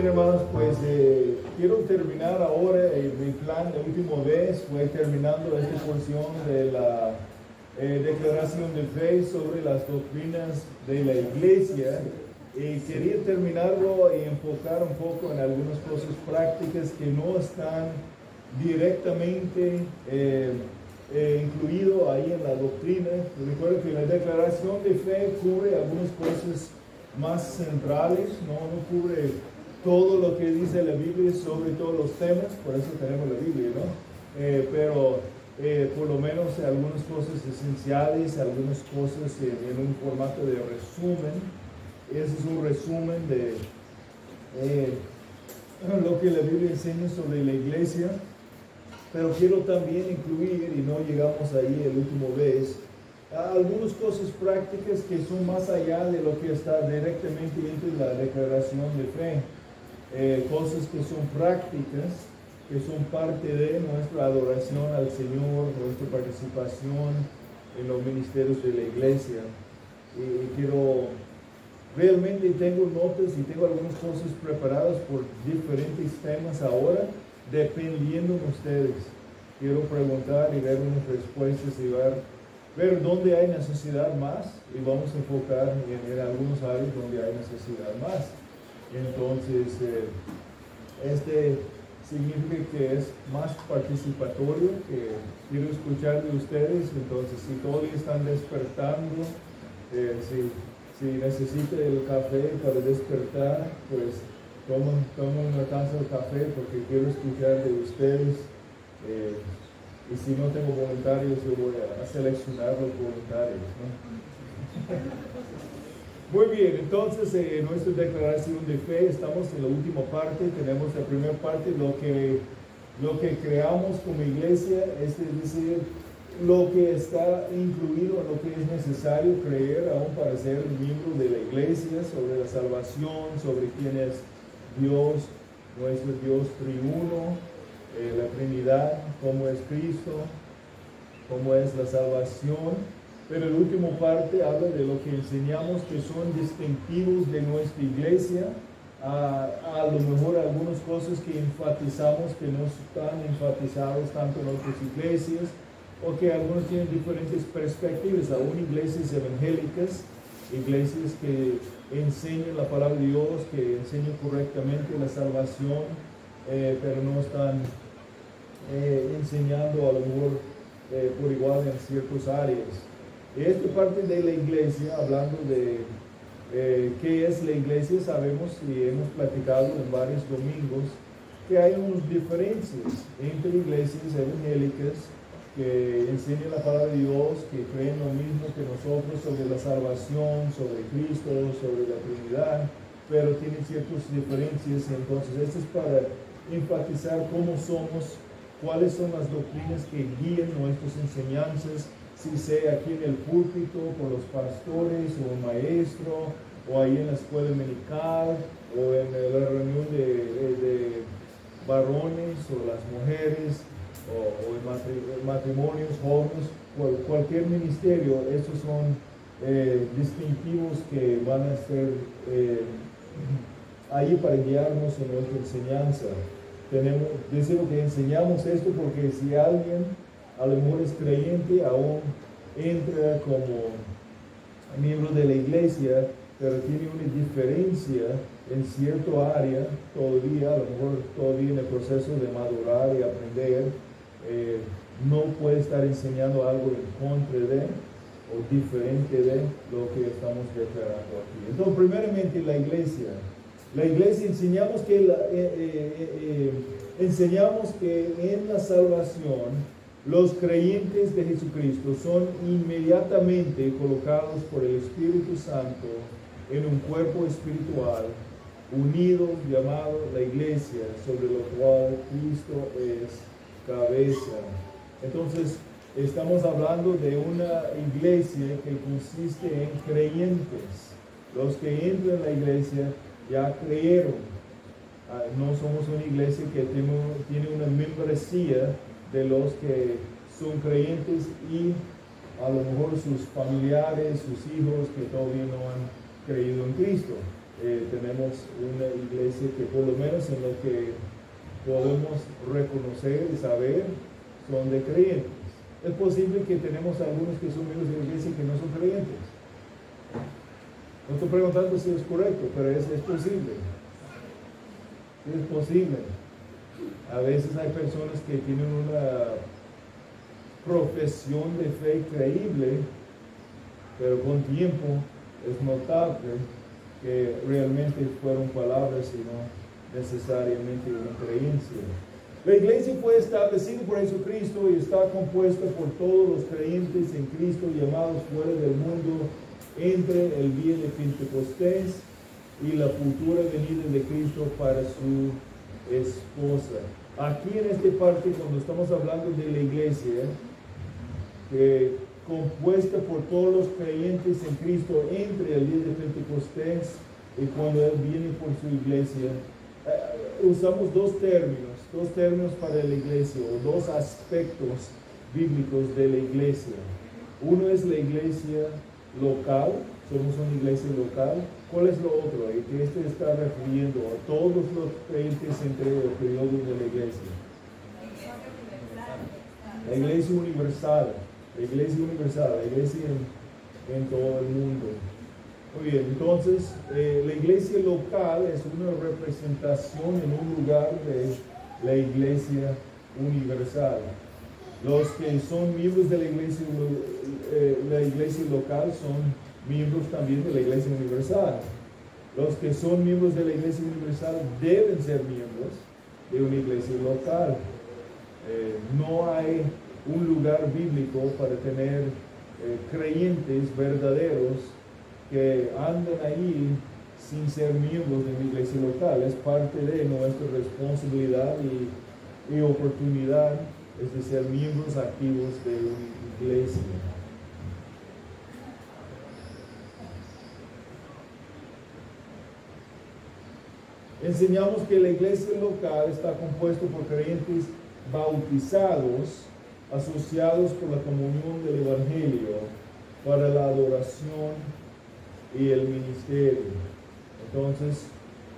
bien, hermanos, pues quiero terminar ahora. Mi plan la última vez fue terminando esta porción de la declaración de fe sobre las doctrinas de la iglesia. Y quería terminarlo y enfocar un poco en algunas cosas prácticas que no están directamente incluido ahí en la doctrina. Recuerdo que la declaración de fe cubre algunas cosas más centrales, no cubre todo lo que dice la Biblia sobre todos los temas, por eso tenemos la Biblia, ¿no? Pero por lo menos algunas cosas esenciales, algunas cosas en un formato de resumen. Ese es un resumen de lo que la Biblia enseña sobre la iglesia. Pero quiero también incluir, y no llegamos ahí el último vez, algunas cosas prácticas que son más allá de lo que está directamente dentro de la declaración de fe. Cosas que son prácticas, que son parte de nuestra adoración al Señor, nuestra participación en los ministerios de la iglesia. Realmente tengo notas y tengo algunas cosas preparadas por diferentes temas ahora, dependiendo de ustedes. Quiero preguntar y ver unas respuestas y ver dónde hay necesidad más, y vamos a enfocar en algunos áreas donde hay necesidad más. Entonces, este significa que es más participatorio, que quiero escuchar de ustedes. Entonces, si todavía están despertando, si necesitan el café para despertar, pues tomen una taza de café, porque quiero escuchar de ustedes. Y si no tengo voluntarios, yo voy a seleccionar los voluntarios, ¿no? Muy bien, entonces en nuestra declaración de fe estamos en la última parte. Tenemos la primera parte, lo que creamos como iglesia, es decir, lo que está incluido, lo que es necesario creer aún para ser miembro de la iglesia, sobre la salvación, sobre quién es Dios, nuestro Dios triuno, la Trinidad, cómo es Cristo, cómo es la salvación. Pero la última parte habla de lo que enseñamos que son distintivos de nuestra iglesia. A lo mejor algunas cosas que enfatizamos que no están enfatizadas tanto en otras iglesias, o que algunos tienen diferentes perspectivas. Aún iglesias evangélicas, iglesias que enseñan la palabra de Dios, que enseñan correctamente la salvación, pero no están enseñando a lo mejor por igual en ciertas áreas. Esta parte de la iglesia, hablando de qué es la iglesia, sabemos y hemos platicado en varios domingos que hay unas diferencias entre iglesias evangélicas que enseñan la palabra de Dios, que creen lo mismo que nosotros sobre la salvación, sobre Cristo, sobre la Trinidad, pero tienen ciertas diferencias. Entonces, esto es para enfatizar cómo somos, cuáles son las doctrinas que guían nuestras enseñanzas, si sea aquí en el púlpito por los pastores o un maestro, o ahí en la escuela dominical, o en la reunión de varones o las mujeres, o en matrimonios, jóvenes, cualquier ministerio. Estos son distintivos que van a ser ahí para guiarnos en nuestra enseñanza. Decimos que enseñamos esto porque si alguien a lo mejor es creyente, aún entra como miembro de la iglesia, pero tiene una diferencia en cierto área todavía, a lo mejor todavía en el proceso de madurar y aprender, no puede estar enseñando algo en contra de o diferente de lo que estamos declarando aquí. Entonces, primeramente la iglesia enseñamos que en la salvación los creyentes de Jesucristo son inmediatamente colocados por el Espíritu Santo en un cuerpo espiritual unido, llamado la iglesia, sobre lo cual Cristo es cabeza. Entonces, estamos hablando de una iglesia que consiste en creyentes. Los que entran en la iglesia ya creyeron. No somos una iglesia que tiene una membresía de los que son creyentes y a lo mejor sus familiares, sus hijos que todavía no han creído en Cristo. tenemos una iglesia que por lo menos en lo que podemos reconocer y saber son de creyentes. Es posible que tenemos algunos que son miembros de la iglesia que no son creyentes. No estoy preguntando si es correcto, pero es posible. Es posible. A veces hay personas que tienen una profesión de fe creíble, pero con tiempo es notable que realmente fueron palabras y no necesariamente una creencia. La iglesia fue establecida por Jesucristo y está compuesta por todos los creyentes en Cristo llamados fuera del mundo entre el día de Pentecostés y la futura venida de Cristo para su esposa. Aquí en esta parte, cuando estamos hablando de la iglesia, compuesta por todos los creyentes en Cristo entre el día de Pentecostés y cuando Él viene por su iglesia, usamos dos términos para la iglesia, o dos aspectos bíblicos de la iglesia. Uno es la iglesia local, somos una iglesia local. ¿Cuál es lo otro? ¿A qué se está refiriendo? A todos los creyentes entre el periodo de la iglesia. La iglesia universal. La iglesia universal, la iglesia en todo el mundo. Muy bien, entonces la iglesia local es una representación en un lugar de la iglesia universal. Los que son miembros de la iglesia local son miembros también de la iglesia universal. Los que son miembros de la iglesia universal deben ser miembros de una iglesia local. No hay un lugar bíblico para tener creyentes verdaderos que andan ahí sin ser miembros de una iglesia local. Es parte de nuestra responsabilidad y oportunidad, es de ser miembros activos de una iglesia. Enseñamos que la iglesia local está compuesta por creyentes bautizados, asociados por la comunión del Evangelio para la adoración y el ministerio. Entonces,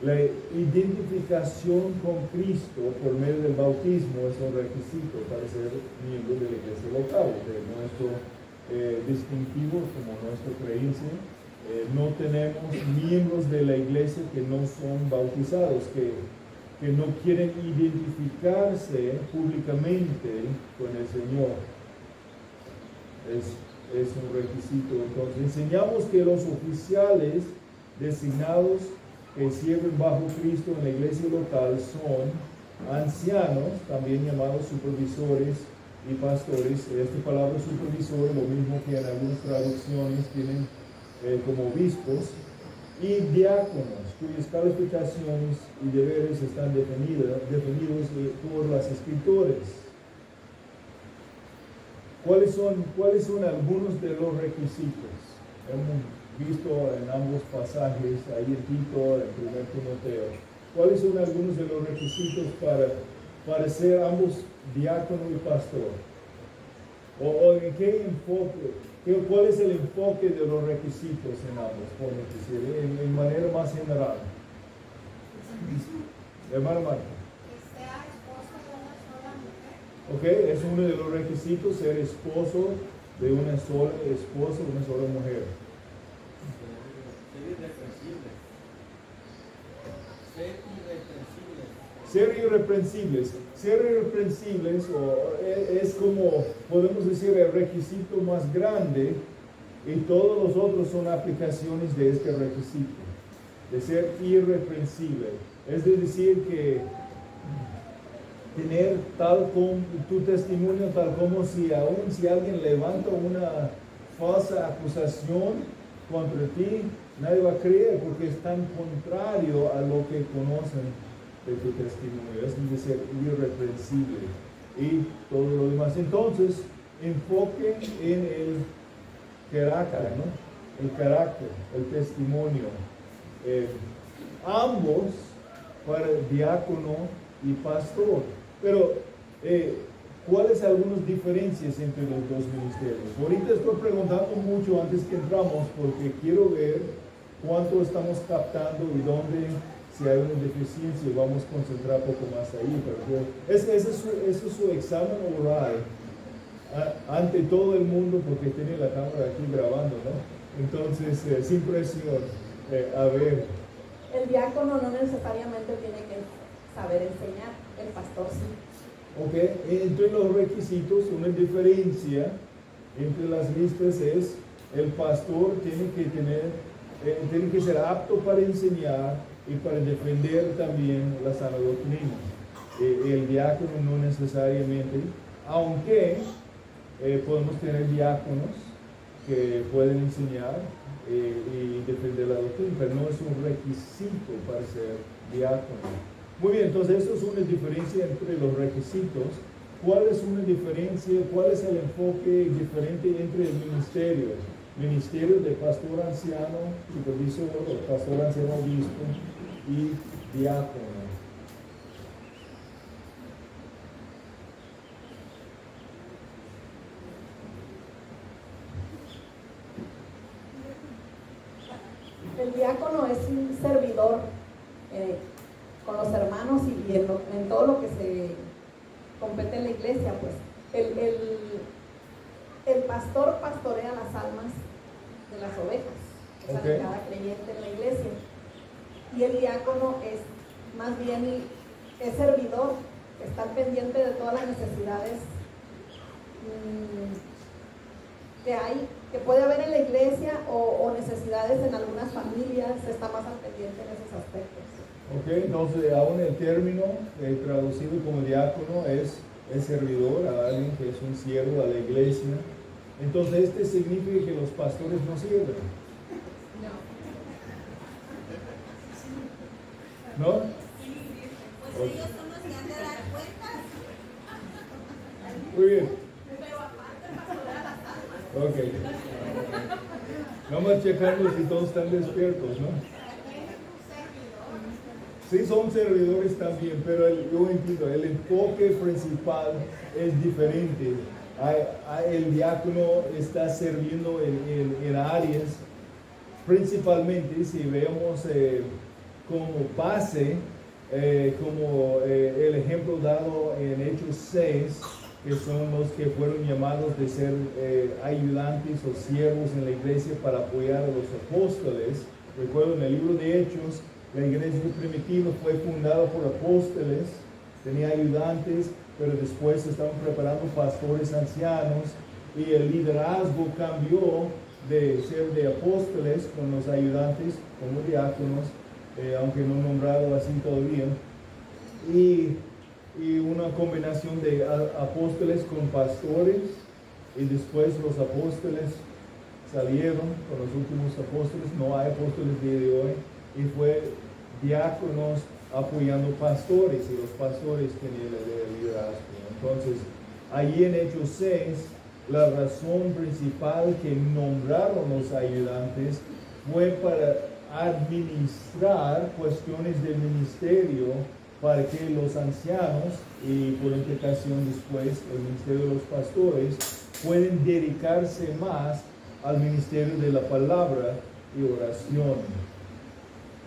la identificación con Cristo por medio del bautismo es un requisito para ser miembro de la iglesia local, de nuestro distintivo como nuestra creencia. No tenemos miembros de la iglesia que no son bautizados, que no quieren identificarse públicamente con el Señor. Es un requisito. Entonces, enseñamos que los oficiales designados que sirven bajo Cristo en la iglesia local son ancianos, también llamados supervisores y pastores. Esta palabra supervisor es lo mismo que en algunas traducciones tienen como obispos, y diáconos, cuyas calificaciones y deberes están definidos por las Escrituras. ¿Cuáles son algunos de los requisitos? Hemos visto en ambos pasajes, ahí en Tito, en 1 Timoteo. ¿Cuáles son algunos de los requisitos para ser ambos diácono y pastor? ¿O en qué enfoque? ¿Cuál es el enfoque de los requisitos en ambos? Podemos decir, en manera más general. Hermano Marta. Que sea esposo de una sola mujer. Ok, es uno de los requisitos, ser esposo de una sola esposa, una sola mujer. Ser irreprensibles. Ser irreprensibles es como, podemos decir, el requisito más grande, y todos los otros son aplicaciones de este requisito, de ser irreprensible. Es decir, que tener tal como tu testimonio, tal como si alguien levanta una falsa acusación contra ti, nadie va a creer porque es tan contrario a lo que conocen de tu testimonio. Es decir, irreprensible y todo lo demás. Entonces, enfoque en el carácter, ¿no? El carácter, el testimonio. Ambos para diácono y pastor. Pero, ¿cuáles algunas diferencias entre los dos ministerios? Ahorita estoy preguntando mucho antes que entramos porque quiero ver cuánto estamos captando y dónde, si hay una deficiencia, vamos a concentrar un poco más ahí. Pero ese es su examen oral ante todo el mundo, porque tiene la cámara aquí grabando, ¿no? Entonces, sin presión, a ver. El diácono no necesariamente tiene que saber enseñar, el pastor sí. Ok, entre los requisitos, una diferencia entre las listas es el pastor tiene que ser apto para enseñar y para defender también la sana doctrina. El diácono no necesariamente, aunque podemos tener diáconos que pueden enseñar y defender la doctrina, pero no es un requisito para ser diácono. Muy bien, entonces eso es una diferencia entre los requisitos. ¿Cuál es una diferencia? ¿Cuál es el enfoque diferente entre el ministerio? Ministerio de pastor anciano, supervisor, o pastor anciano obispo y diácono. El diácono es un servidor con los hermanos y en todo lo que se compete en la iglesia, pues. El pastor pastorea las almas de las ovejas, o sea, de cada creyente en la iglesia. Y el diácono es más bien es servidor, está pendiente de todas las necesidades que hay, que puede haber en la iglesia o necesidades en algunas familias, está más al pendiente en esos aspectos. Ok, entonces aún el término traducido como diácono es servidor, a alguien que es un siervo a la iglesia. Entonces este significa que los pastores no sirven. ¿No? ¿No? Pues ellos son los que han de dar cuentas. Muy bien. Pero aparte pastorear las almas. Ok. Vamos checando si todos están despiertos, ¿no? Sí, son servidores también, pero yo entiendo, el enfoque principal es diferente. El diácono está sirviendo en áreas, principalmente si vemos como base, como el ejemplo dado en Hechos 6, que son los que fueron llamados de ser ayudantes o siervos en la iglesia para apoyar a los apóstoles. Recuerdo en el libro de Hechos, la iglesia primitiva fue fundada por apóstoles, tenía ayudantes, pero después se estaban preparando pastores ancianos y el liderazgo cambió de ser de apóstoles con los ayudantes como diáconos, aunque no nombrado así todavía, y una combinación de apóstoles con pastores, y después los apóstoles salieron con los últimos apóstoles, no hay apóstoles de hoy, y fue diáconos apoyando pastores, y los pastores tenían el liderazgo. Entonces, ahí en Hechos 6, la razón principal que nombraron los ayudantes fue para administrar cuestiones del ministerio, para que los ancianos, y por implicación después el ministerio de los pastores, pueden dedicarse más al ministerio de la palabra y oración,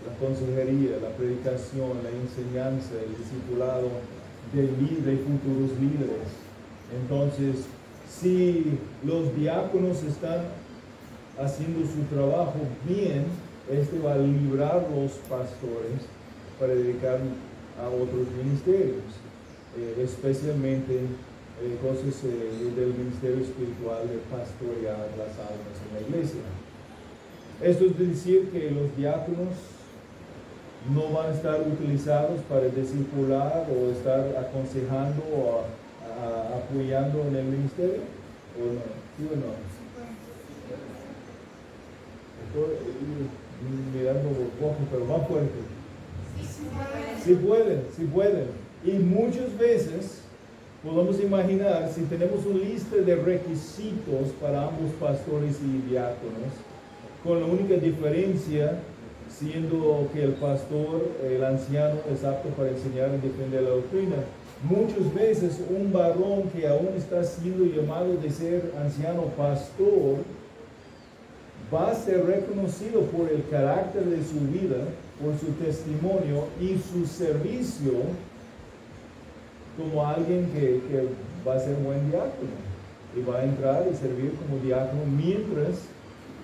la consejería, la predicación, la enseñanza, el discipulado de futuros líderes. Entonces, si los diáconos están haciendo su trabajo bien, este va a librar los pastores para dedicar a otros ministerios, especialmente cosas del ministerio espiritual de pastorear las almas en la iglesia. Esto es decir que los diáconos no van a estar utilizados para discipular o estar aconsejando o apoyando en el ministerio, ¿o no? ¿Sí o no? Estoy mirando los ojos, pero más fuerte. Sí pueden. Y muchas veces podemos imaginar, si tenemos una lista de requisitos para ambos pastores y diáconos, con la única diferencia siendo que el pastor, el anciano, es apto para enseñar y defender la doctrina. Muchas veces un varón que aún está siendo llamado de ser anciano pastor va a ser reconocido por el carácter de su vida, por su testimonio y su servicio como alguien que va a ser buen diácono y va a entrar y servir como diácono mientras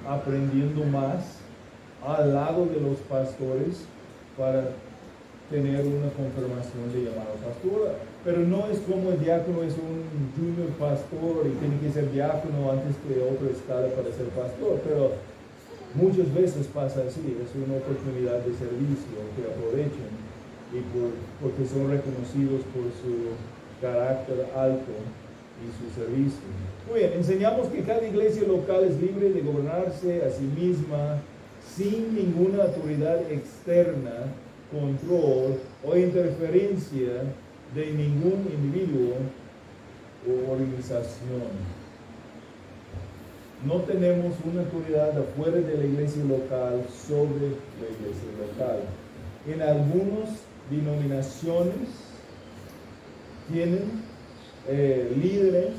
aprendiendo más al lado de los pastores para tener una confirmación de llamado pastor. Pero no es como el diácono es un junior pastor y tiene que ser diácono antes que otra escala para ser pastor, pero muchas veces pasa así, es una oportunidad de servicio que aprovechen y porque son reconocidos por su carácter alto y su servicio. Muy bien, enseñamos que cada iglesia local es libre de gobernarse a sí misma sin ninguna autoridad externa, control o interferencia de ningún individuo o organización. No tenemos una autoridad afuera de la iglesia local sobre la iglesia local. En algunas denominaciones tienen líderes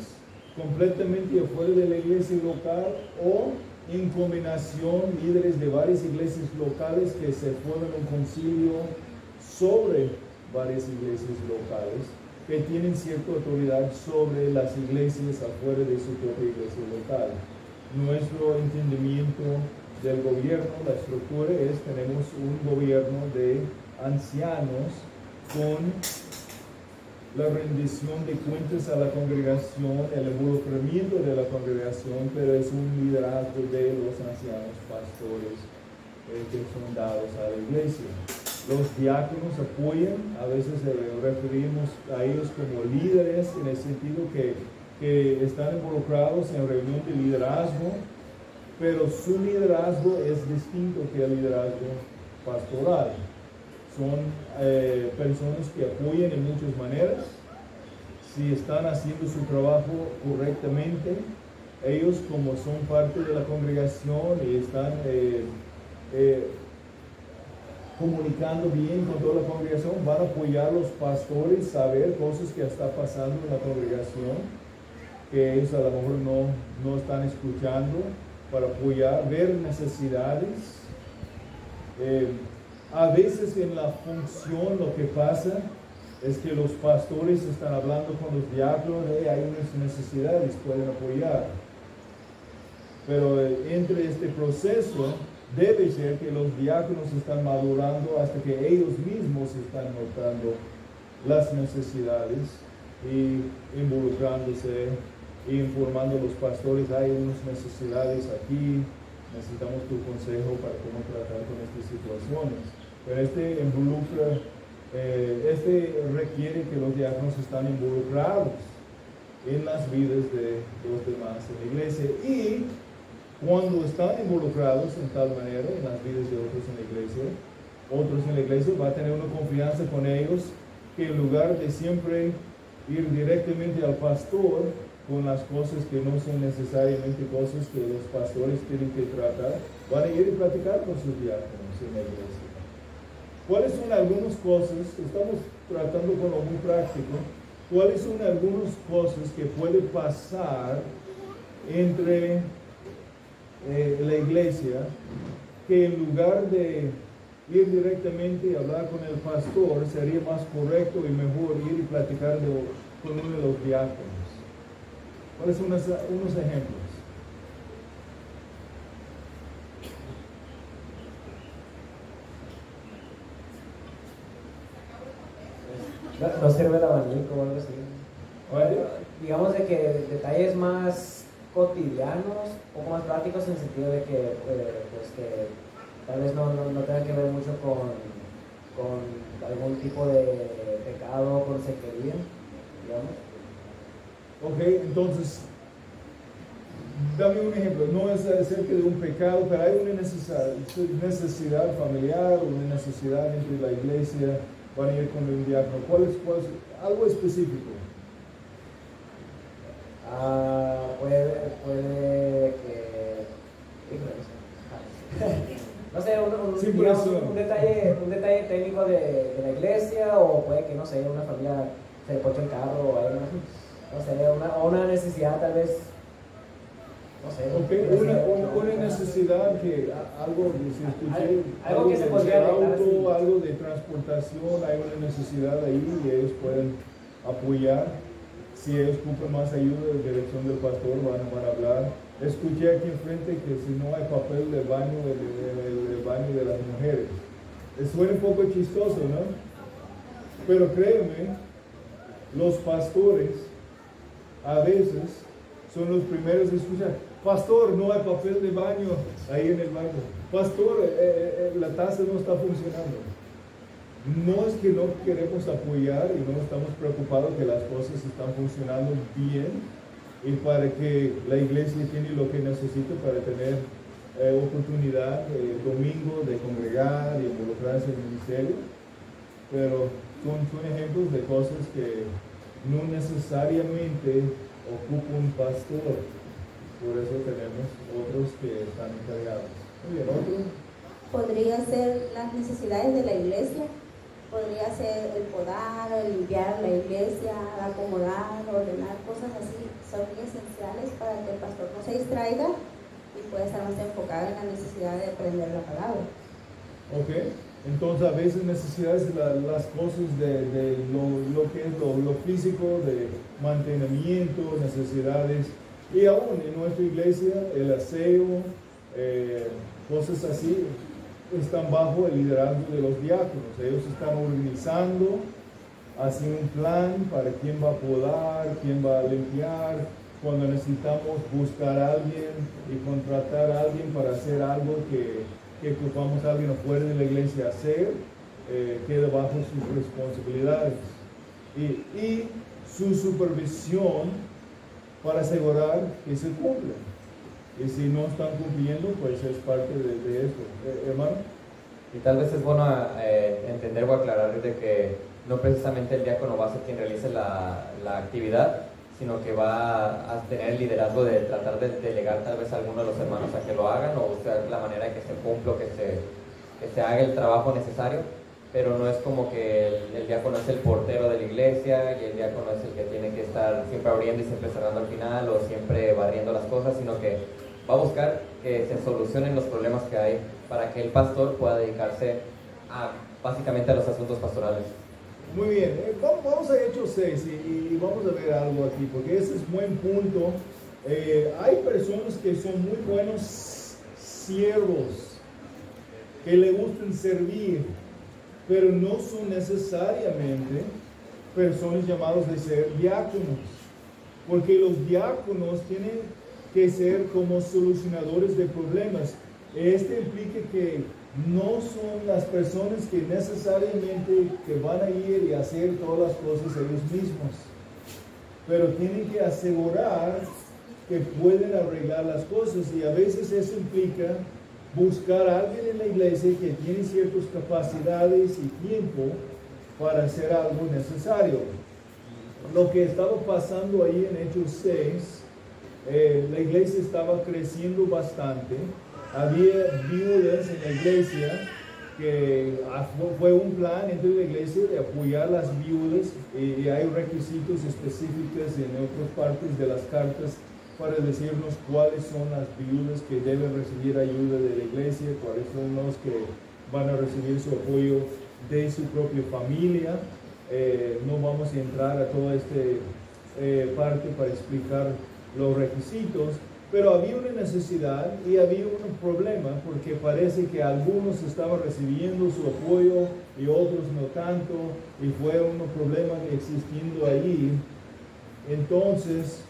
completamente afuera de la iglesia local o en combinación líderes de varias iglesias locales que se forman un concilio sobre varias iglesias locales que tienen cierta autoridad sobre las iglesias afuera de su propia iglesia local. Nuestro entendimiento del gobierno, la estructura es, tenemos un gobierno de ancianos con la rendición de cuentas a la congregación, el involucramiento de la congregación, pero es un liderazgo de los ancianos pastores que son dados a la iglesia. Los diáconos apoyan, a veces referimos a ellos como líderes en el sentido que están involucrados en reunión de liderazgo, pero su liderazgo es distinto que el liderazgo pastoral. Son personas que apoyan en muchas maneras. Si están haciendo su trabajo correctamente, ellos como son parte de la congregación y están comunicando bien con toda la congregación, van a apoyar a los pastores, saber cosas que está pasando en la congregación, que ellos a lo mejor no están escuchando, para apoyar, ver necesidades. A veces en la función lo que pasa es que los pastores están hablando con los diáconos, hay unas necesidades, pueden apoyar. Pero entre este proceso debe ser que los diáconos están madurando hasta que ellos mismos están notando las necesidades y involucrándose e informando a los pastores, hay unas necesidades aquí, necesitamos tu consejo para cómo tratar con estas situaciones. Pero requiere que los diáconos están involucrados en las vidas de los demás en la iglesia, y cuando están involucrados en tal manera en las vidas de otros en la iglesia va a tener una confianza con ellos, que en lugar de siempre ir directamente al pastor con las cosas que no son necesariamente cosas que los pastores tienen que tratar, van a ir y platicar con sus diáconos en la iglesia. ¿Cuáles son algunas cosas? Estamos tratando con lo muy práctico. ¿Cuáles son algunas cosas que puede pasar entre la iglesia, que en lugar de ir directamente a hablar con el pastor, sería más correcto y mejor ir y platicar con uno de los diáconos? ¿Cuáles son unos ejemplos? No sirve el abanico o algo así. ¿Vale? Digamos de que detalles más cotidianos, un poco más prácticos, en el sentido de que, pues que tal vez no tenga que ver mucho con algún tipo de pecado o consejería, digamos. Ok, entonces, dame un ejemplo. No es acerca de un pecado, pero hay una necesidad familiar, una necesidad dentro de la iglesia. Van a ir con un diácono. ¿Cuál es algo específico? Puede que... no sé, digamos, un detalle técnico de la iglesia, o puede que, no sé, una familia se le poche el carro, o hay una necesidad tal vez no sé. Ok, una necesidad que algo, si escuché, algo que se podría de arreglar así. auto, algo de transportación, hay una necesidad ahí y ellos pueden apoyar. Si ellos ocupan más ayuda de dirección del pastor, van a hablar. Escuché aquí enfrente que si no hay papel de baño, el baño de las mujeres. Suena un poco chistoso, ¿no? Pero créeme, los pastores a veces son los primeros a escuchar: pastor, no hay papel de baño ahí en el baño. Pastor, la taza no está funcionando. No es que no queremos apoyar y no estamos preocupados que las cosas están funcionando bien y para que la iglesia tiene lo que necesita para tener oportunidad domingo de congregar y involucrarse en el ministerio, pero son ejemplos de cosas que no necesariamente ocupa un pastor. Por eso tenemos otros que están encargados. Muy bien, ¿otro? Podría ser las necesidades de la iglesia. Podría ser el podar, el limpiar la iglesia, acomodar, ordenar, cosas así. Son muy esenciales para que el pastor no se distraiga y pueda estar más enfocado en la necesidad de aprender la palabra. Ok, entonces a veces necesidades de las cosas de lo que es lo físico, de mantenimiento, necesidades, y aún en nuestra iglesia el aseo, cosas así, están bajo el liderazgo de los diáconos. Ellos están organizando, haciendo un plan para quién va a podar, quién va a limpiar, cuando necesitamos buscar a alguien y contratar a alguien para hacer algo que ocupamos a alguien afuera de la iglesia hacer, queda bajo sus responsabilidades y su supervisión para asegurar que se cumplan. Y si no están cumpliendo, pues es parte de esto. Hermano. Y tal vez es bueno entender o aclarar de que no precisamente el diácono va a ser quien realice la actividad, sino que va a tener el liderazgo de tratar de delegar tal vez a alguno de los hermanos a que lo hagan o buscar la manera de que se cumpla, que se haga el trabajo necesario, pero no es como que el diácono es el portero de la iglesia y el diácono es el que tiene que estar siempre abriendo y siempre cerrando al final o siempre barriendo las cosas, sino que va a buscar que se solucionen los problemas que hay para que el pastor pueda dedicarse básicamente a los asuntos pastorales. Muy bien, vamos a Hechos 6 y vamos a ver algo aquí, porque ese es buen punto. Hay personas que son muy buenos siervos, que le gustan servir, pero no son necesariamente personas llamadas de ser diáconos, porque los diáconos tienen que ser como solucionadores de problemas. Este implica que no son las personas que necesariamente que van a ir y hacer todas las cosas ellos mismos, pero tienen que asegurar que pueden arreglar las cosas, y a veces eso implica buscar a alguien en la iglesia que tiene ciertas capacidades y tiempo para hacer algo necesario. Lo que estaba pasando ahí en Hechos 6, la iglesia estaba creciendo bastante. Había viudas en la iglesia que fue un plan entre la iglesia de apoyar a las viudas, y hay requisitos específicos en otras partes de las cartas para decirnos cuáles son las viudas que deben recibir ayuda de la iglesia, cuáles son los que van a recibir su apoyo de su propia familia. No vamos a entrar a toda esta parte para explicar los requisitos, pero había una necesidad y había un problema, porque parece que algunos estaban recibiendo su apoyo y otros no tanto, y fue un problema existiendo ahí. Entonces,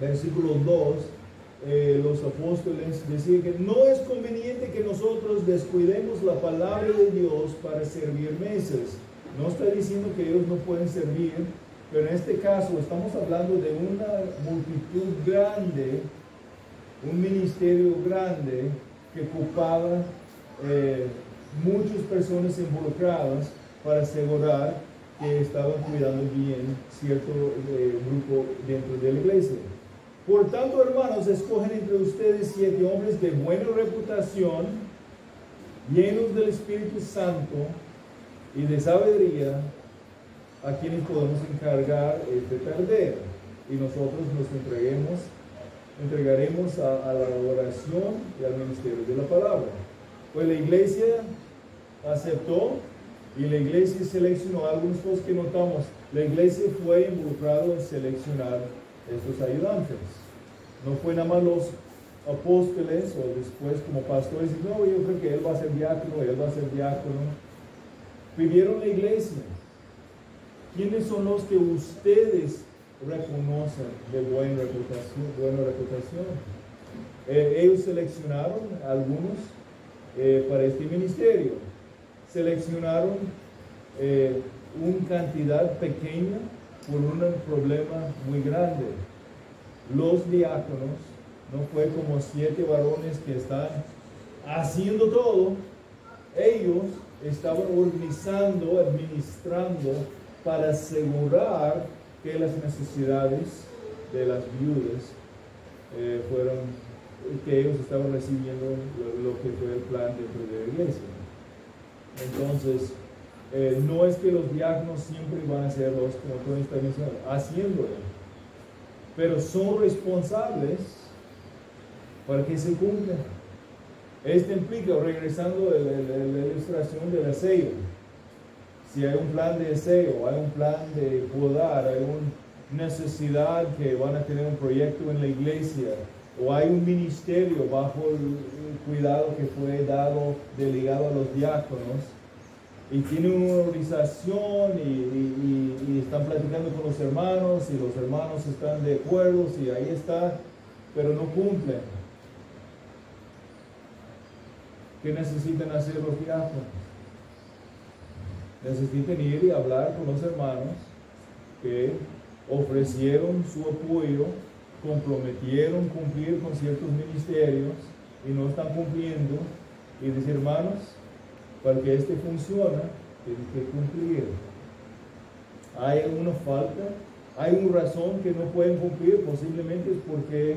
versículo 2, los apóstoles decían que no es conveniente que nosotros descuidemos la palabra de Dios para servir mesas. No está diciendo que ellos no pueden servir, pero en este caso estamos hablando de una multitud grande, un ministerio grande que ocupaba muchas personas involucradas para asegurar que estaban cuidando bien cierto grupo dentro de la iglesia. Por tanto, hermanos, escogen entre ustedes 7 hombres de buena reputación, llenos del Espíritu Santo y de sabiduría, a quienes podemos encargar este taller. y nosotros nos entregaremos a la oración y al ministerio de la palabra. Pues la iglesia aceptó y la iglesia seleccionó algunas cosas que notamos. La iglesia fue involucrada en seleccionar estos ayudantes. No fue nada más los apóstoles o después como pastores, no, yo creo que él va a ser diácono, él va a ser diácono. Pidieron la iglesia. ¿Quiénes son los que ustedes reconocen de buena reputación? Ellos seleccionaron algunos para este ministerio. Seleccionaron una cantidad pequeña por un problema muy grande. Los diáconos no fue como 7 varones que están haciendo todo. Ellos estaban organizando, administrando para asegurar que las necesidades de las viudas fueron, que ellos estaban recibiendo lo que fue el plan dentro de la iglesia. Entonces, no es que los diáconos siempre van a ser los, como Tony está mencionando, haciéndolo, pero son responsables para que se cumpla. Esto implica, regresando a la ilustración del aseo, si hay un plan de aseo, hay un plan de podar, hay una necesidad que van a tener un proyecto en la iglesia, o hay un ministerio bajo el cuidado que fue dado, delegado a los diáconos, y tienen una organización y están platicando con los hermanos, y los hermanos están de acuerdo, y ahí está, pero no cumplen. ¿Qué necesitan hacer los diáconos? Necesitan ir y hablar con los hermanos que ofrecieron su apoyo, comprometieron cumplir con ciertos ministerios y no están cumpliendo, y decir, hermanos, para que este funcione, tienen que cumplir. ¿Hay alguna falta? ¿Hay una razón que no pueden cumplir? Posiblemente es porque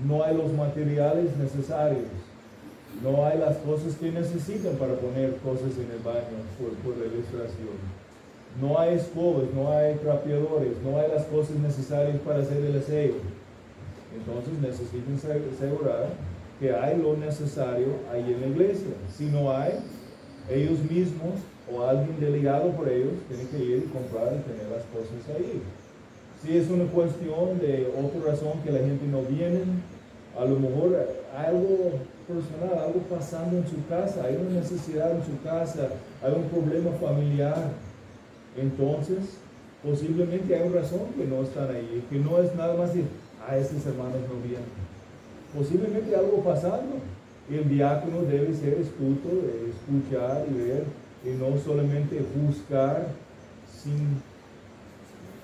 no hay los materiales necesarios. No hay las cosas que necesitan para poner cosas en el baño por la ilustración. No hay escobas, no hay trapeadores, no hay las cosas necesarias para hacer el aseo. Entonces necesitan asegurar que hay lo necesario ahí en la iglesia. Si no hay, ellos mismos o alguien delegado por ellos tienen que ir y comprar y tener las cosas ahí. Si es una cuestión de otra razón que la gente no viene, a lo mejor hay algo personal, algo pasando en su casa, hay una necesidad en su casa, hay un problema familiar. Entonces, posiblemente hay una razón que no están ahí, que no es nada más decir, estos hermanos no vienen. Posiblemente hay algo pasando. Y el diácono debe ser astuto, escuchar y ver, y no solamente juzgar sin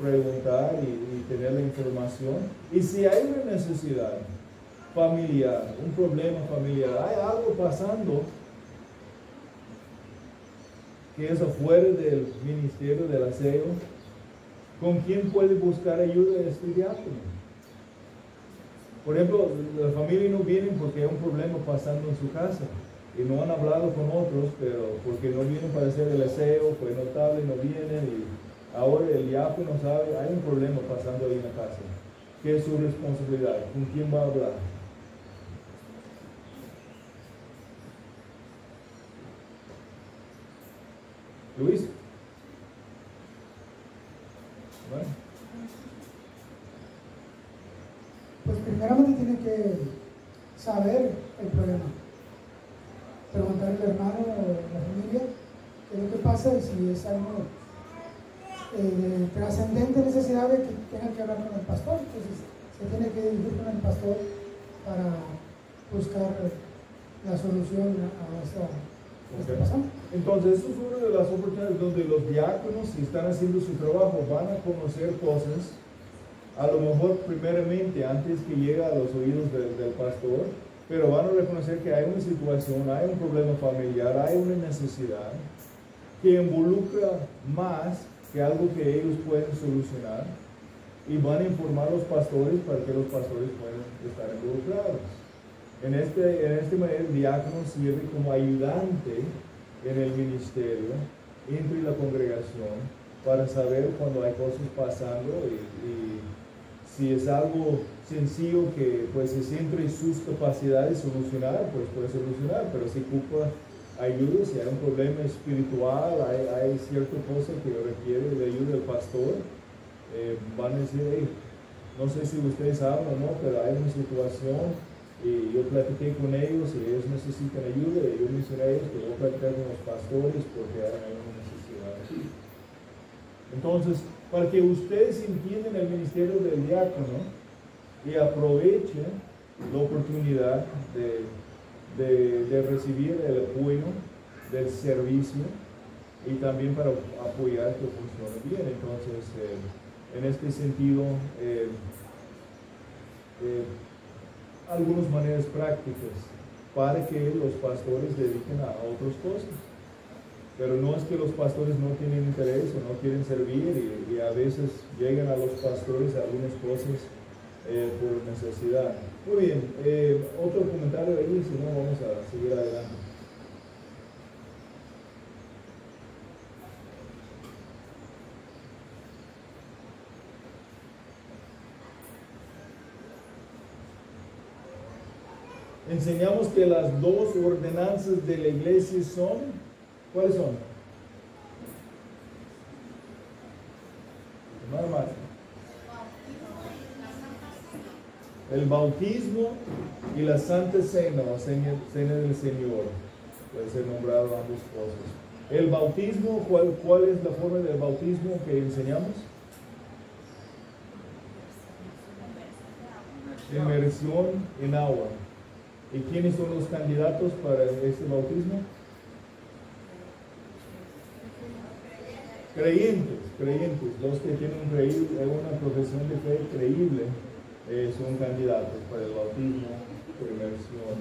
preguntar y tener la información. Y si hay una necesidad familiar, un problema familiar, hay algo pasando que es afuera del ministerio del aseo, ¿con quién puede buscar ayuda este diácono? Por ejemplo, la familia no viene porque hay un problema pasando en su casa y no han hablado con otros, pero porque no vienen para hacer el aseo, fue notable, no vienen, y ahora el diácono sabe, hay un problema pasando ahí en la casa. ¿Qué es su responsabilidad? ¿Con quién va a hablar? Luis. Bueno. Pues primeramente tiene que saber el problema. Preguntarle al hermano o a la familia qué es lo que pasa, y si es algo de trascendente necesidad de que tengan que hablar con el pastor, entonces se tiene que dirigir con el pastor para buscar la solución a eso que está pasando. Entonces, eso es una de las oportunidades donde los diáconos, si están haciendo su trabajo, van a conocer cosas, a lo mejor primeramente antes que llegue a los oídos del pastor, pero van a reconocer que hay una situación, hay un problema familiar, hay una necesidad que involucra más que algo que ellos pueden solucionar, y van a informar a los pastores para que los pastores puedan estar involucrados. En este manera, el diácono sirve como ayudante en el ministerio, entre la congregación, para saber cuando hay cosas pasando y Si es algo sencillo que pues se centre en sus capacidades solucionar, pues puede solucionar, pero si ocupa ayuda, si hay un problema espiritual, hay cierta cosa que requiere de ayuda del pastor, van a decir, hey, no sé si ustedes saben o no, pero hay una situación y yo platiqué con ellos y ellos necesitan ayuda y yo mencioné a ellos que voy a platicar con los pastores porque hay una necesidad aquí. Entonces, para que ustedes entiendan el ministerio del diácono y aprovechen la oportunidad de recibir el apoyo del servicio y también para apoyar que funcione bien. Entonces, en este sentido, algunas maneras prácticas para que los pastores dediquen a otras cosas. Pero no es que los pastores no tienen interés o no quieren servir y a veces llegan a los pastores algunas cosas por necesidad. Muy bien, otro comentario ahí, si no vamos a seguir adelante. Enseñamos que las dos ordenanzas de la iglesia son, ¿cuáles son? Nada más. El bautismo y la Santa Cena, o cena del Señor. Puede ser nombrado ambas cosas. El bautismo, ¿cuál es la forma del bautismo que enseñamos? Inmersión en agua. ¿Y quiénes son los candidatos para este bautismo? Creyentes, los que tienen una profesión de fe creíble son candidatos para el bautismo por inmersión.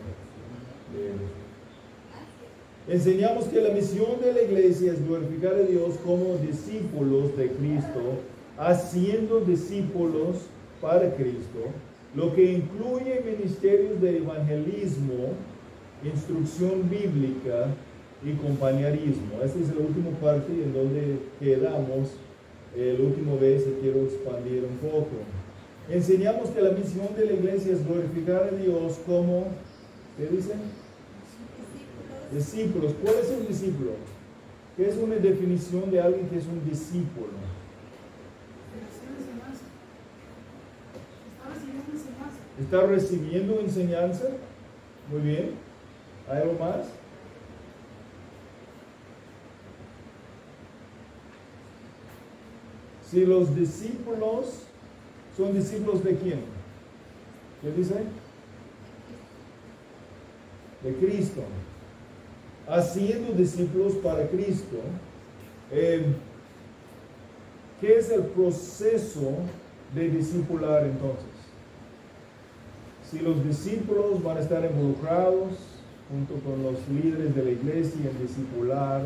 Enseñamos que la misión de la iglesia es glorificar a Dios como discípulos de Cristo, haciendo discípulos para Cristo, lo que incluye ministerios de evangelismo, instrucción bíblica y compañerismo. Esta es la última parte en donde quedamos. La última vez quiero expandir un poco. Enseñamos que la misión de la iglesia es glorificar a Dios como, ¿qué dicen? Discípulos. ¿Cuál es un discípulo? ¿Qué es una definición de alguien que es un discípulo? ¿Está recibiendo enseñanza? Muy bien. ¿Hay algo más? Si los discípulos son discípulos de quién? ¿Qué dice? De Cristo. Haciendo discípulos para Cristo. ¿Qué es el proceso de discipular entonces? Si los discípulos van a estar involucrados junto con los líderes de la iglesia en discipular,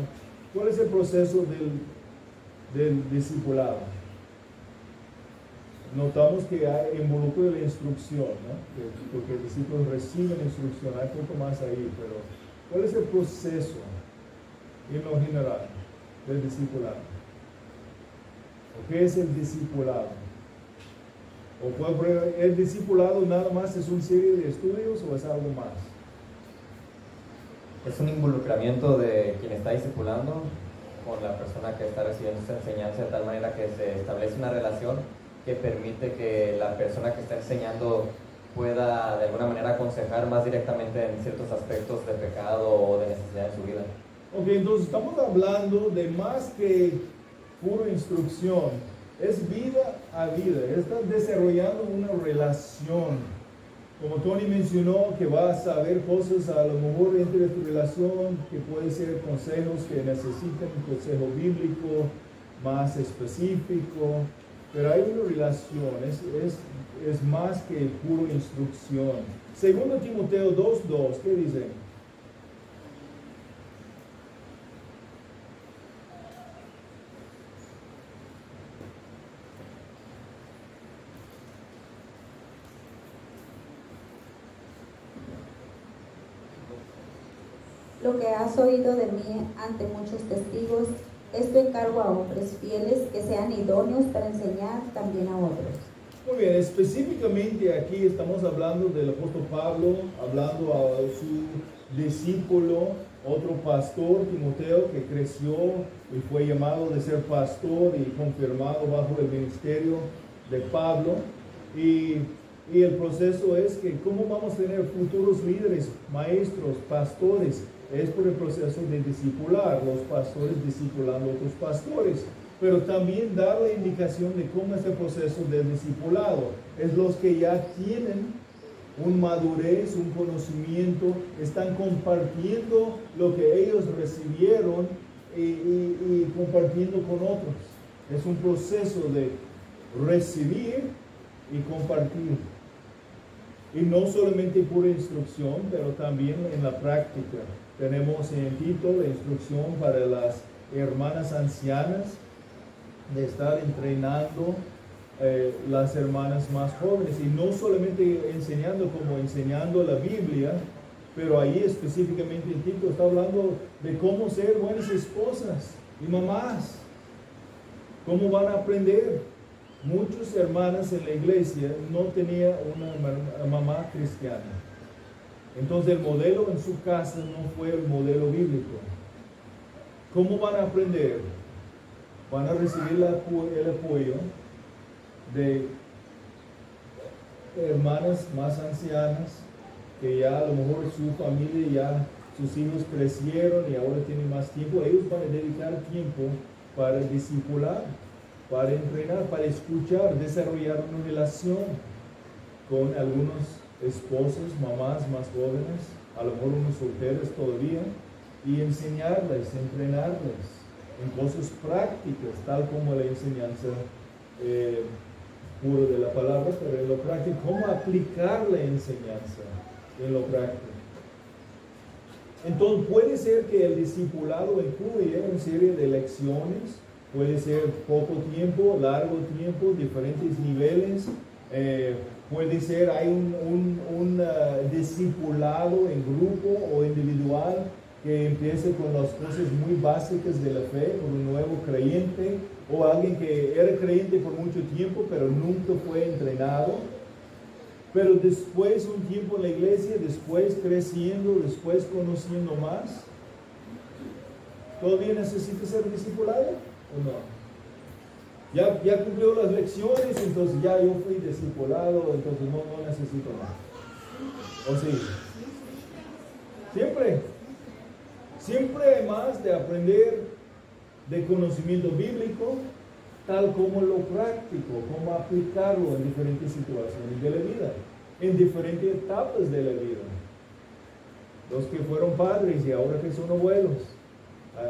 ¿cuál es el proceso del discipulado? Notamos que involucra la instrucción, ¿no? Porque los discípulos reciben instrucción, hay un poco más ahí, pero ¿cuál es el proceso en lo general del discipulado? ¿O qué es el discipulado? ¿O el discipulado nada más es una serie de estudios o es algo más? Es un involucramiento de quien está discipulando con la persona que está recibiendo esta enseñanza de tal manera que se establece una relación que permite que la persona que está enseñando pueda de alguna manera aconsejar más directamente en ciertos aspectos de pecado o de necesidad en su vida. Ok, entonces estamos hablando de más que pura instrucción, es vida a vida, estás desarrollando una relación. Como Tony mencionó, que va a saber cosas a lo mejor entre tu relación, que puede ser consejos que necesitan un consejo bíblico más específico, pero hay una relación, es más que pura instrucción. Segundo Timoteo 2:2, ¿qué dice? Lo que has oído de mí ante muchos testigos, esto encargo a hombres fieles que sean idóneos para enseñar también a otros. Muy bien, específicamente aquí estamos hablando del apóstol Pablo, hablando a su discípulo, otro pastor, Timoteo, que creció y fue llamado de ser pastor y confirmado bajo el ministerio de Pablo. Y el proceso es que cómo vamos a tener futuros líderes, maestros, pastores, es por el proceso de discipular, los pastores discipulando a otros pastores, pero también dar la indicación de cómo es el proceso del discipulado. Es los que ya tienen un madurez, un conocimiento, están compartiendo lo que ellos recibieron y compartiendo con otros. Es un proceso de recibir y compartir. Y no solamente pura instrucción, pero también en la práctica. Tenemos en Tito la instrucción para las hermanas ancianas de estar entrenando las hermanas más jóvenes. Y no solamente enseñando como enseñando la Biblia, pero ahí específicamente en Tito está hablando de cómo ser buenas esposas y mamás. ¿Cómo van a aprender? Muchas hermanas en la iglesia no tenían una mamá cristiana. Entonces el modelo en su casa no fue el modelo bíblico. ¿Cómo van a aprender? Van a recibir el apoyo de hermanas más ancianas, que ya a lo mejor su familia, ya sus hijos crecieron y ahora tienen más tiempo. Ellos van a dedicar tiempo para discipular, para entrenar, para escuchar, desarrollar una relación con algunos esposos, mamás más jóvenes, a lo mejor unos solteros todavía, y enseñarles, entrenarles en cosas prácticas, tal como la enseñanza pura de la palabra, pero en lo práctico, cómo aplicar la enseñanza en lo práctico. Entonces puede ser que el discipulado incluya una serie de lecciones. Puede ser poco tiempo, largo tiempo, diferentes niveles. Puede ser hay un discipulado en grupo o individual que empiece con las cosas muy básicas de la fe, con un nuevo creyente o alguien que era creyente por mucho tiempo pero nunca fue entrenado. Pero después un tiempo en la iglesia, después creciendo, después conociendo más. ¿Todavía necesita ser discipulado? ¿O no? Ya cumplió las lecciones, entonces ya yo fui discipulado, entonces no necesito más. ¿O sí? Siempre hay más de aprender de conocimiento bíblico, tal como lo práctico, cómo aplicarlo en diferentes situaciones de la vida, en diferentes etapas de la vida. Los que fueron padres y ahora que son abuelos.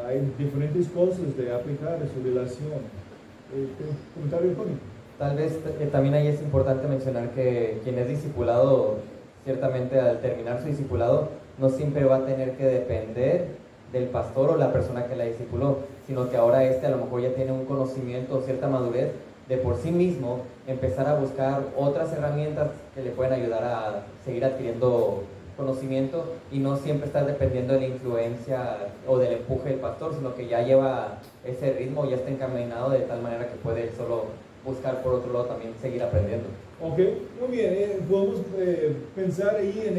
Hay diferentes cosas de aplicar en su relación. ¿Comentario, Tony? Tal vez también ahí es importante mencionar que quien es discipulado, ciertamente al terminar su discipulado, no siempre va a tener que depender del pastor o la persona que la discipuló, sino que ahora a lo mejor ya tiene un conocimiento, cierta madurez de por sí mismo, empezar a buscar otras herramientas que le pueden ayudar a seguir adquiriendo conocimiento y no siempre estar dependiendo de la influencia o del empuje del pastor, sino que ya lleva ese ritmo, ya está encaminado de tal manera que puede solo buscar por otro lado también seguir aprendiendo. Ok, muy bien. Podemos pensar ahí en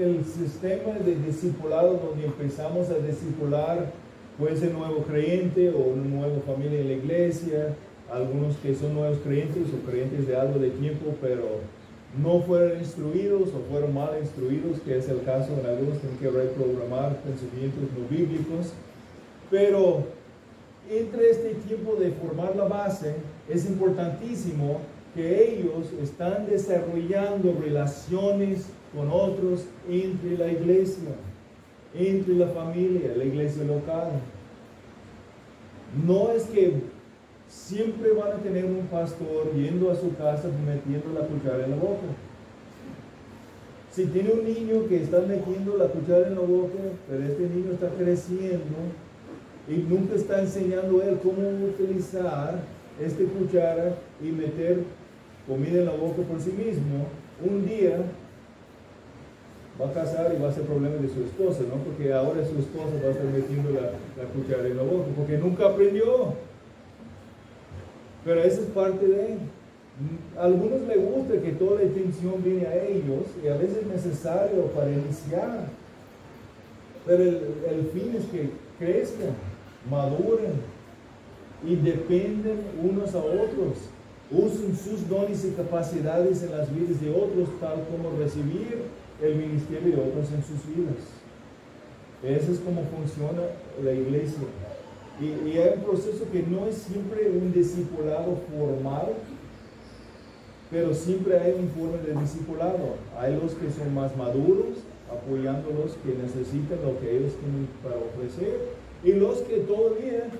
el sistema de discipulado donde empezamos a discipular, puede ser nuevo creyente o una nueva familia en la iglesia, algunos que son nuevos creyentes o creyentes de algo de tiempo, pero no fueron instruidos o fueron mal instruidos, que es el caso en algunos, tienen que reprogramar pensamientos no bíblicos. Pero entre este tiempo de formar la base, es importantísimo que ellos están desarrollando relaciones con otros entre la iglesia, entre la familia, la iglesia local. No es que siempre van a tener un pastor yendo a su casa metiendo la cuchara en la boca. Si tiene un niño que está metiendo la cuchara en la boca, pero este niño está creciendo y nunca está enseñando a él cómo utilizar esta cuchara y meter comida en la boca por sí mismo, un día va a casar y va a ser problema de su esposa, ¿no? Porque ahora su esposa va a estar metiendo la cuchara en la boca, porque nunca aprendió. Pero esa es parte de él. A algunos les gusta que toda la atención viene a ellos y a veces es necesario para iniciar. Pero el fin es que crezcan, maduren y dependen unos a otros. Usen sus dones y capacidades en las vidas de otros, tal como recibir el ministerio de otros en sus vidas. Eso es como funciona la iglesia. Y hay un proceso que no es siempre un discipulado formal, pero siempre hay un forma de discipulado. Hay los que son más maduros, apoyando a los que necesitan lo que ellos tienen para ofrecer, y los que todavía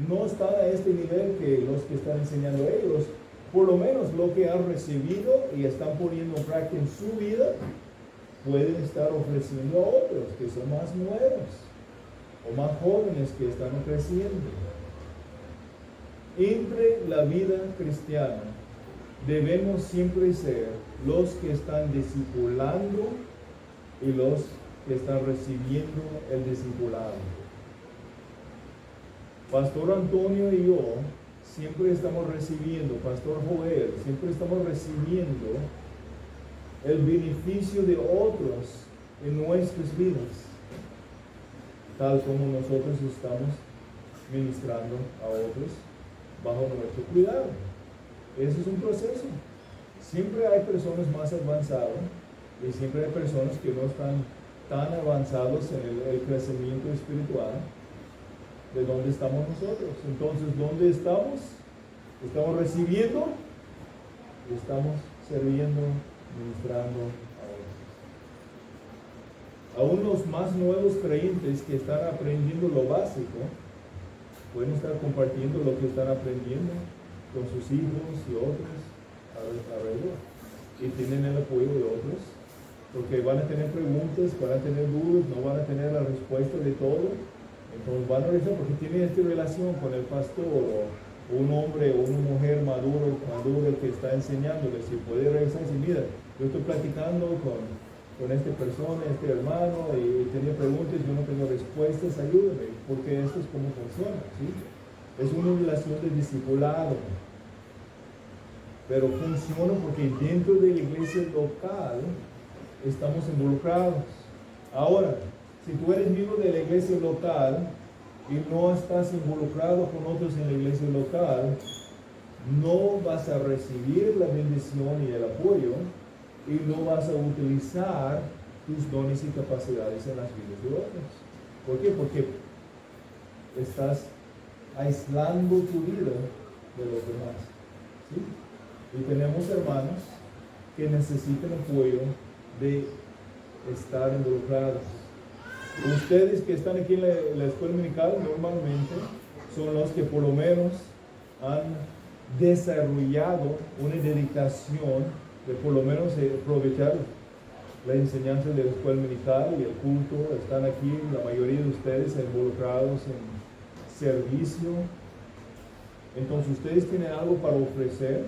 no están a este nivel que los que están enseñando a ellos, por lo menos lo que han recibido y están poniendo en práctica en su vida, pueden estar ofreciendo a otros que son más nuevos o más jóvenes que están creciendo. Entre la vida cristiana debemos siempre ser los que están discipulando y los que están recibiendo el discipulado. Pastor Antonio y yo siempre estamos recibiendo, Pastor Joel, siempre estamos recibiendo el beneficio de otros en nuestras vidas, tal como nosotros estamos ministrando a otros bajo nuestro cuidado. Ese es un proceso. Siempre hay personas más avanzadas y siempre hay personas que no están tan avanzados en el crecimiento espiritual de donde estamos nosotros. Entonces, ¿dónde estamos? Estamos recibiendo y estamos sirviendo, ministrando a otros. Aún los más nuevos creyentes que están aprendiendo lo básico pueden estar compartiendo lo que están aprendiendo con sus hijos y otros alrededor, y tienen el apoyo de otros, porque van a tener preguntas, van a tener dudas, no van a tener la respuesta de todo. Entonces van a regresar porque tienen esta relación con el pastor o un hombre o una mujer madura que está enseñándoles, y puede regresar y decir: mira, yo estoy platicando con esta persona, este hermano, y tenía preguntas, yo no tengo respuestas, ayúdame, porque esto es como funciona, ¿sí? Es una relación de discipulado, pero funciona porque dentro de la iglesia local estamos involucrados. Ahora, si tú eres miembro de la iglesia local y no estás involucrado con otros en la iglesia local, no vas a recibir la bendición y el apoyo, y no vas a utilizar tus dones y capacidades en las vidas de otros. ¿Por qué? Porque estás aislando tu vida de los demás, ¿sí? Y tenemos hermanos que necesitan apoyo de estar involucrados. Ustedes que están aquí en la escuela dominical normalmente son los que por lo menos han desarrollado una dedicación de por lo menos aprovechar la enseñanza de la escuela dominical y el culto. Están aquí, la mayoría de ustedes involucrados en servicio. Entonces ustedes tienen algo para ofrecer,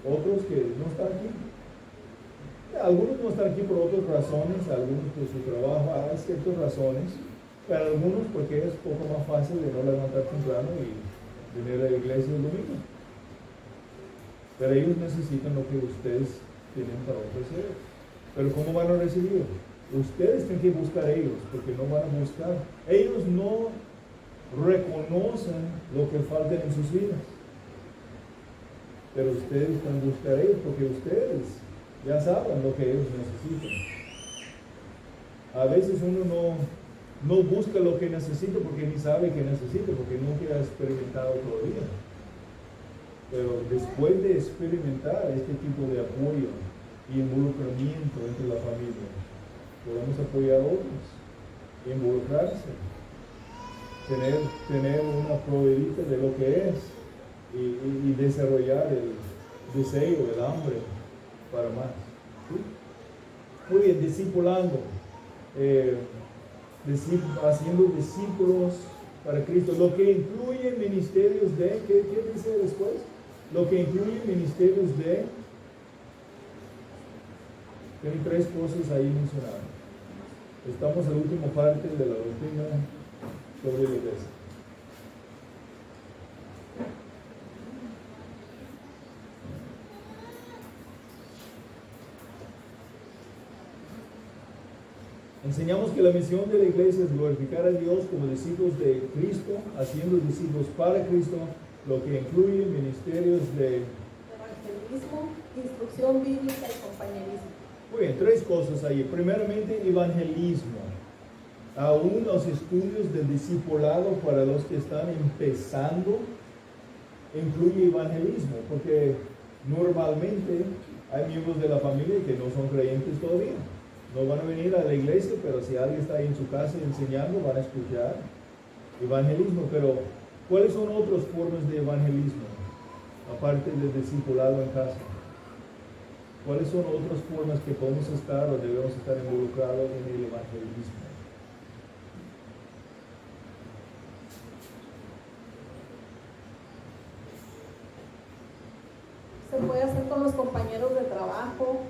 otros que no están aquí. Algunos no están aquí por otras razones, algunos por su trabajo, hay ciertas razones, pero algunos porque es poco más fácil de no levantar temprano y venir a la iglesia el domingo. Pero ellos necesitan lo que ustedes tienen para ofrecer. Pero ¿cómo van a recibir? Ustedes tienen que buscar a ellos, porque no van a buscar. Ellos no reconocen lo que falta en sus vidas. Pero ustedes tienen que buscar a ellos, porque ustedes ya saben lo que ellos necesitan. A veces uno no busca lo que necesita porque ni sabe que necesita, porque nunca ha experimentado todavía. Pero después de experimentar este tipo de apoyo y involucramiento entre la familia, podemos apoyar a otros, involucrarse, tener una probadita de lo que es y desarrollar el deseo, el hambre para más. ¿Sí? Muy bien, discipulando, haciendo discípulos para Cristo, lo que incluye ministerios de, ¿qué dice después? Lo que incluye ministerios de, tiene tres cosas ahí mencionadas. Estamos en la última parte de la doctrina sobre la iglesia. Enseñamos que la misión de la iglesia es glorificar a Dios como discípulos de Cristo, haciendo discípulos para Cristo, lo que incluye ministerios de evangelismo, instrucción bíblica y compañerismo. Muy bien, 3 cosas ahí. Primeramente, evangelismo. Aún los estudios del discipulado para los que están empezando incluye evangelismo, porque normalmente hay miembros de la familia que no son creyentes todavía. No van a venir a la iglesia, pero si alguien está ahí en su casa enseñando, van a escuchar evangelismo. Pero, ¿cuáles son otras formas de evangelismo? Aparte del discipulado en casa. ¿Cuáles son otras formas que podemos estar o debemos estar involucrados en el evangelismo? Se puede hacer con los compañeros de trabajo,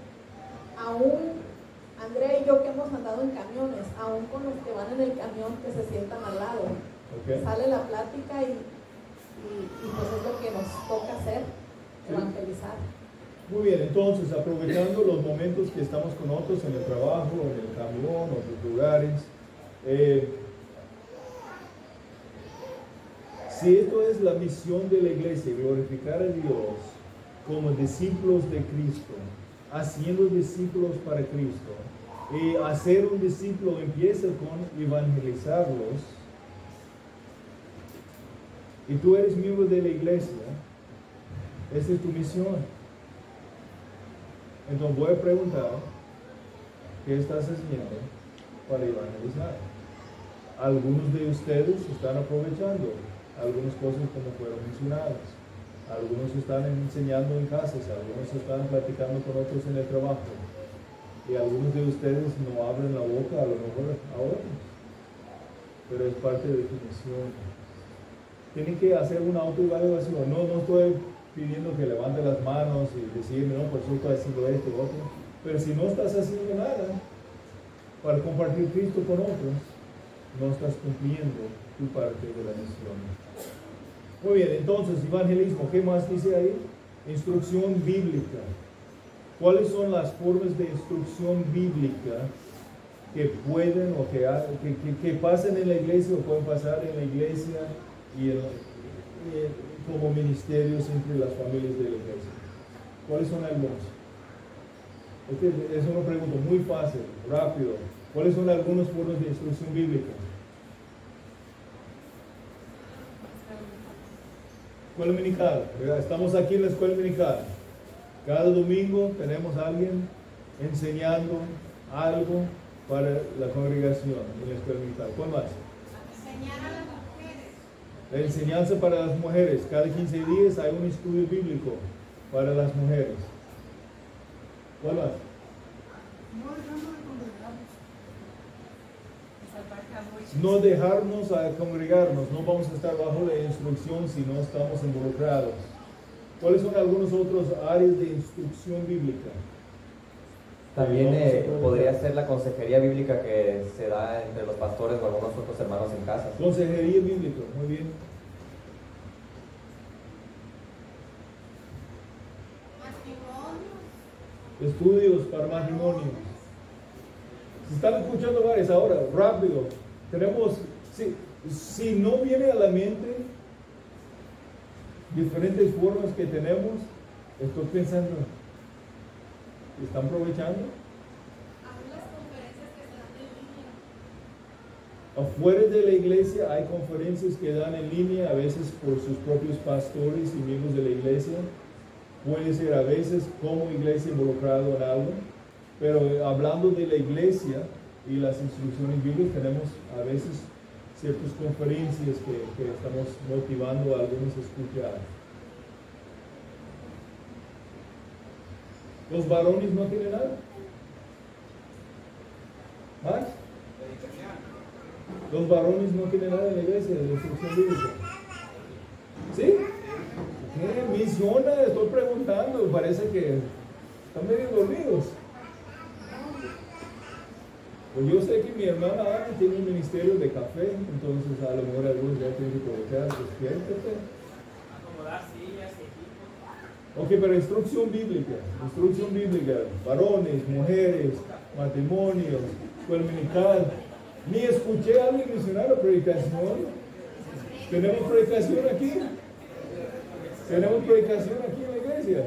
aún Andrea y yo que hemos andado en camiones, aún con los que van en el camión que se sientan al lado. Okay. Sale la plática y pues es lo que nos toca hacer, evangelizar. Muy bien, entonces aprovechando los momentos que estamos con otros en el trabajo, en el camión, en otros lugares, si esto es la misión de la iglesia, glorificar a Dios como discípulos de Cristo, haciendo discípulos para Cristo, y hacer un discípulo empieza con evangelizarlos, y tú eres miembro de la iglesia, esa es tu misión. Entonces voy a preguntar, ¿qué estás haciendo para evangelizar? Algunos de ustedes están aprovechando algunas cosas como fueron mencionadas. Algunos están enseñando en casas, algunos están platicando con otros en el trabajo. Y algunos de ustedes no abren la boca a lo mejor a otros. Pero es parte de tu misión. Tienen que hacer una autoevaluación. No estoy pidiendo que levante las manos y decirme, no, por eso estoy haciendo esto o otro. Pero si no estás haciendo nada para compartir Cristo con otros, no estás cumpliendo tu parte de la misión. Muy bien, entonces, evangelismo, ¿qué más dice ahí? Instrucción bíblica. ¿Cuáles son las formas de instrucción bíblica que pueden o que pasan en la iglesia o pueden pasar en la iglesia y como ministerios entre las familias de la iglesia? ¿Cuáles son algunos? Es una pregunta muy fácil, rápido. ¿Cuáles son algunas formas de instrucción bíblica? Escuela dominical. Estamos aquí en la escuela dominical. Cada domingo tenemos a alguien enseñando algo para la congregación en la escuela dominical. ¿Cuál más? Enseñar a las mujeres. La enseñanza para las mujeres. Cada 15 días hay un estudio bíblico para las mujeres. ¿Cuál más? No dejarnos a congregarnos, no vamos a estar bajo la instrucción si no estamos involucrados. ¿Cuáles son algunos otros áreas de instrucción bíblica? También podría ser la consejería bíblica que se da entre los pastores o algunos otros hermanos en casa. Consejería bíblica, muy bien. Estudios para matrimonios. Se están escuchando varios ahora, rápido. Tenemos, si no viene a la mente diferentes formas que tenemos, estoy pensando, ¿están aprovechando? Aún las conferencias que se dan en línea. Afuera de la iglesia hay conferencias que dan en línea, a veces por sus propios pastores y miembros de la iglesia. Puede ser a veces como iglesia involucrado en algo, pero hablando de la iglesia y las instrucciones bíblicas, tenemos a veces ciertas conferencias que estamos motivando a algunos a escuchar. ¿Los varones no tienen nada? ¿Más? Los varones no tienen nada en la iglesia de la instrucción bíblica. ¿Sí? ¿Qué? Misiona, estoy preguntando, parece que están medio dormidos. Pues yo sé que mi hermana Ana tiene un ministerio de café, entonces a lo mejor algunos ya tienen que aprovechar, despiértate. Acomodar sillas y equipos. Ok, pero instrucción bíblica, varones, mujeres, matrimonios, escuela dominical, ni escuché a alguien mencionar la predicación. ¿Tenemos predicación aquí? ¿Tenemos predicación aquí en la iglesia?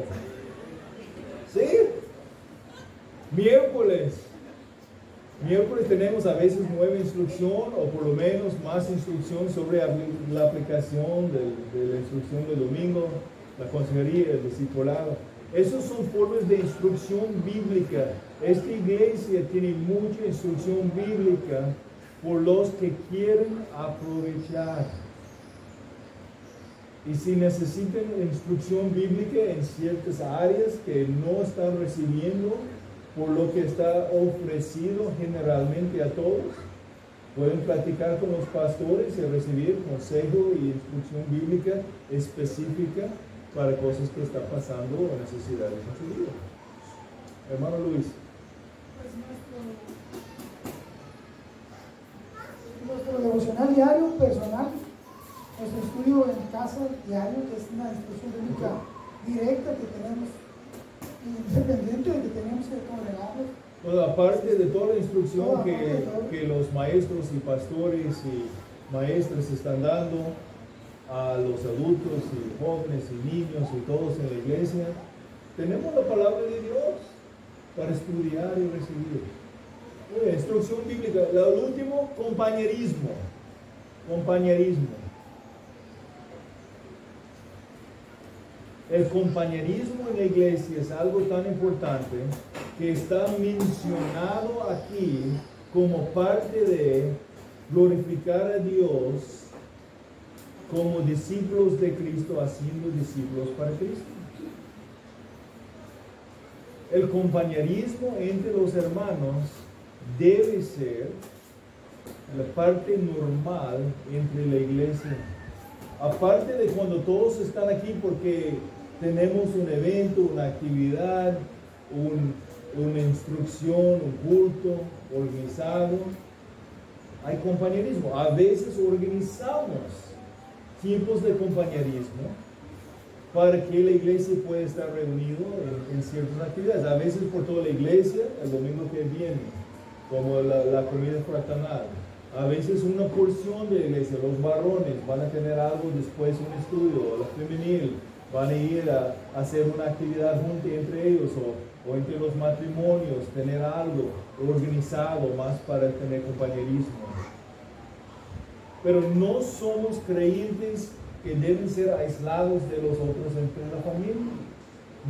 ¿Sí? Miércoles tenemos a veces nueva instrucción o por lo menos más instrucción sobre la aplicación de la instrucción del domingo, la consejería, el discipulado. Esas son formas de instrucción bíblica. Esta iglesia tiene mucha instrucción bíblica por los que quieren aprovechar. Y si necesitan instrucción bíblica en ciertas áreas que no están recibiendo por lo que está ofrecido generalmente a todos, pueden platicar con los pastores y recibir consejo y instrucción bíblica específica para cosas que están pasando o necesidades en su vida. Hermano Luis. Pues nuestro devocional diario, personal, nuestro estudio en casa diario, que es una instrucción bíblica directa que tenemos, independiente de que tenemos que congregarnos. Bueno, aparte de toda la instrucción que los maestros y pastores y maestras están dando a los adultos y jóvenes y niños y todos en la iglesia, tenemos la palabra de Dios para estudiar y recibir. Instrucción bíblica. Lo último, compañerismo. El compañerismo en la iglesia es algo tan importante que está mencionado aquí como parte de glorificar a Dios como discípulos de Cristo, haciendo discípulos para Cristo. El compañerismo entre los hermanos debe ser la parte normal entre la iglesia. Aparte de cuando todos están aquí porque tenemos un evento, una actividad, una instrucción, un culto organizado, hay compañerismo. A veces organizamos tiempos de compañerismo para que la iglesia pueda estar reunida en ciertas actividades. A veces por toda la iglesia, el domingo que viene, como la comida fraternal. A veces una porción de la iglesia, los varones van a tener algo después, un estudio, la femenil, van a ir a hacer una actividad juntos entre ellos o entre los matrimonios, tener algo organizado más para tener compañerismo. Pero no somos creyentes que deben ser aislados de los otros entre la familia.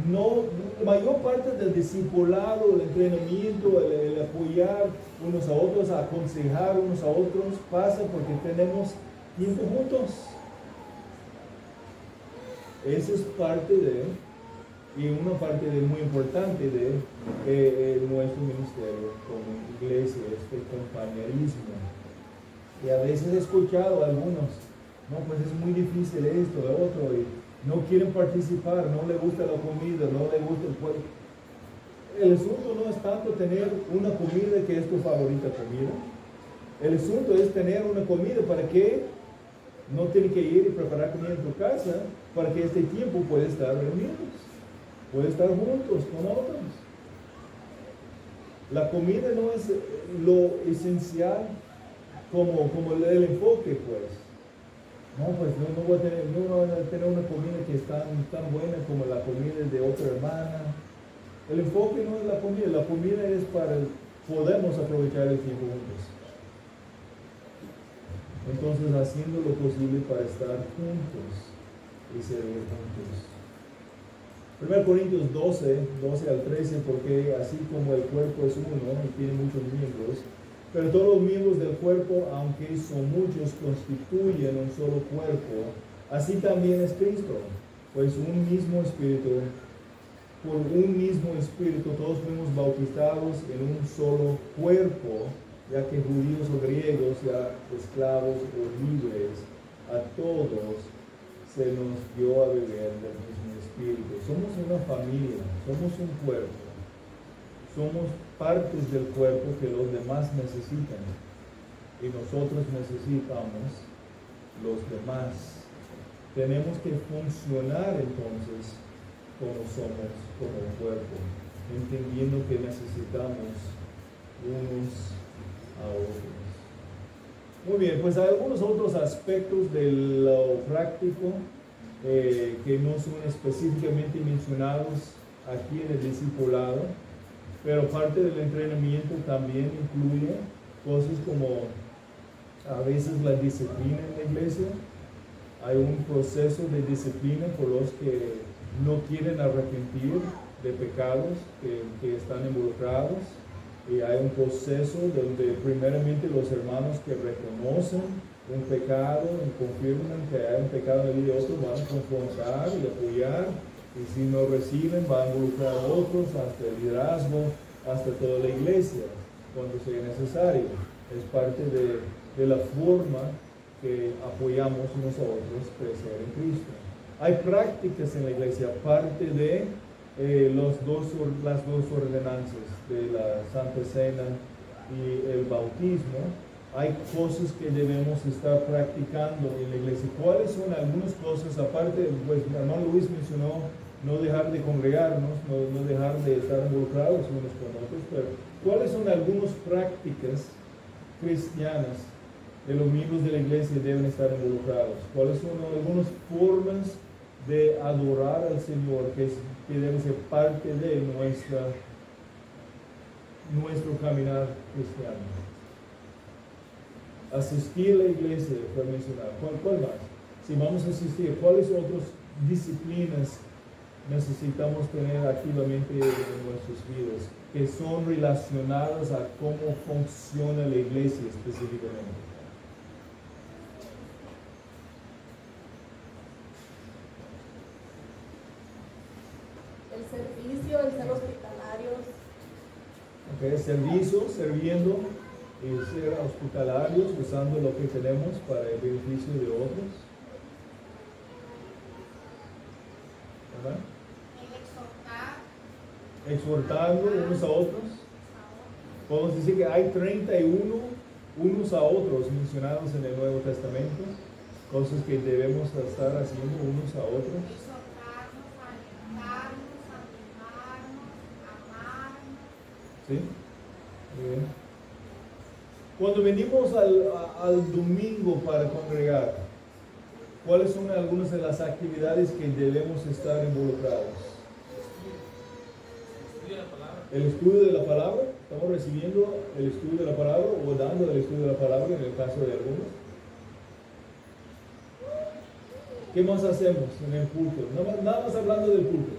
No, la mayor parte del discipulado, el entrenamiento, el apoyar unos a otros, aconsejar unos a otros, pasa porque tenemos tiempo juntos. Esa es parte y una parte muy importante de nuestro ministerio como iglesia, este compañerismo. Y a veces he escuchado a algunos, no, pues es muy difícil esto, lo otro, y no quieren participar, no les gusta la comida, no les gusta el pueblo. El asunto no es tanto tener una comida que es tu favorita comida. El asunto es tener una comida para que no tienes que ir y preparar comida en tu casa, para que este tiempo pueda estar reunidos, pueda estar juntos con otros. La comida no es lo esencial como el enfoque, pues. No, pues no voy a tener una comida que es tan buena como la comida de otra hermana. El enfoque no es la comida es para podemos aprovechar el tiempo juntos. Entonces, haciendo lo posible para estar juntos y servir juntos. 1 Corintios 12 al 13, porque así como el cuerpo es uno y tiene muchos miembros, pero todos los miembros del cuerpo, aunque son muchos, constituyen un solo cuerpo. Así también es Cristo, pues un mismo espíritu, por un mismo espíritu todos fuimos bautizados en un solo cuerpo, ya que judíos o griegos, ya esclavos o libres, a todos se nos dio a beber del mismo espíritu. Somos una familia, somos un cuerpo. Somos partes del cuerpo que los demás necesitan y nosotros necesitamos los demás. Tenemos que funcionar entonces como somos, como cuerpo, entendiendo que necesitamos unos a otros. Muy bien, pues hay algunos otros aspectos de lo práctico que no son específicamente mencionados aquí en el discipulado, pero parte del entrenamiento también incluye cosas como a veces la disciplina en la iglesia. Hay un proceso de disciplina por los que no quieren arrepentir de pecados que están involucrados, y hay un proceso donde primeramente los hermanos que reconocen un pecado y confirman que hay un pecado en la vida de otros van a confrontar y apoyar, y si no reciben van a involucrar a otros hasta el liderazgo, hasta toda la iglesia cuando sea necesario. Es parte de la forma que apoyamos unos a otros crecer en Cristo. Hay prácticas en la iglesia, aparte de las dos ordenanzas de la Santa Cena y el bautismo. Hay cosas que debemos estar practicando en la iglesia. ¿Cuáles son algunas cosas? Aparte, pues mi hermano Luis mencionó no dejar de congregarnos, no dejar de estar involucrados unos con otros, pero ¿cuáles son algunas prácticas cristianas de los miembros de la iglesia deben estar involucrados? ¿Cuáles son algunas formas de adorar al Señor que deben ser parte de nuestro caminar cristiano? Asistir a la iglesia fue mencionado. ¿Cuál más? Si vamos a asistir, ¿cuáles otras disciplinas necesitamos tener activamente en nuestras vidas que son relacionadas a cómo funciona la iglesia específicamente? El servicio, el ser hospitalarios. Okay, servicio, sirviendo y ser hospitalarios, usando lo que tenemos para el beneficio de otros. ¿Verdad? Exhortando unos a otros. Podemos decir que hay 31 unos a otros mencionados en el Nuevo Testamento, cosas que debemos estar haciendo unos a otros. ¿Sí? Muy bien. Cuando venimos al domingo para congregar, ¿cuáles son algunas de las actividades que debemos estar involucrados? El estudio de la palabra. ¿Estamos recibiendo el estudio de la palabra o dando el estudio de la palabra en el caso de algunos? ¿Qué más hacemos en el culto? Nada más hablando del culto.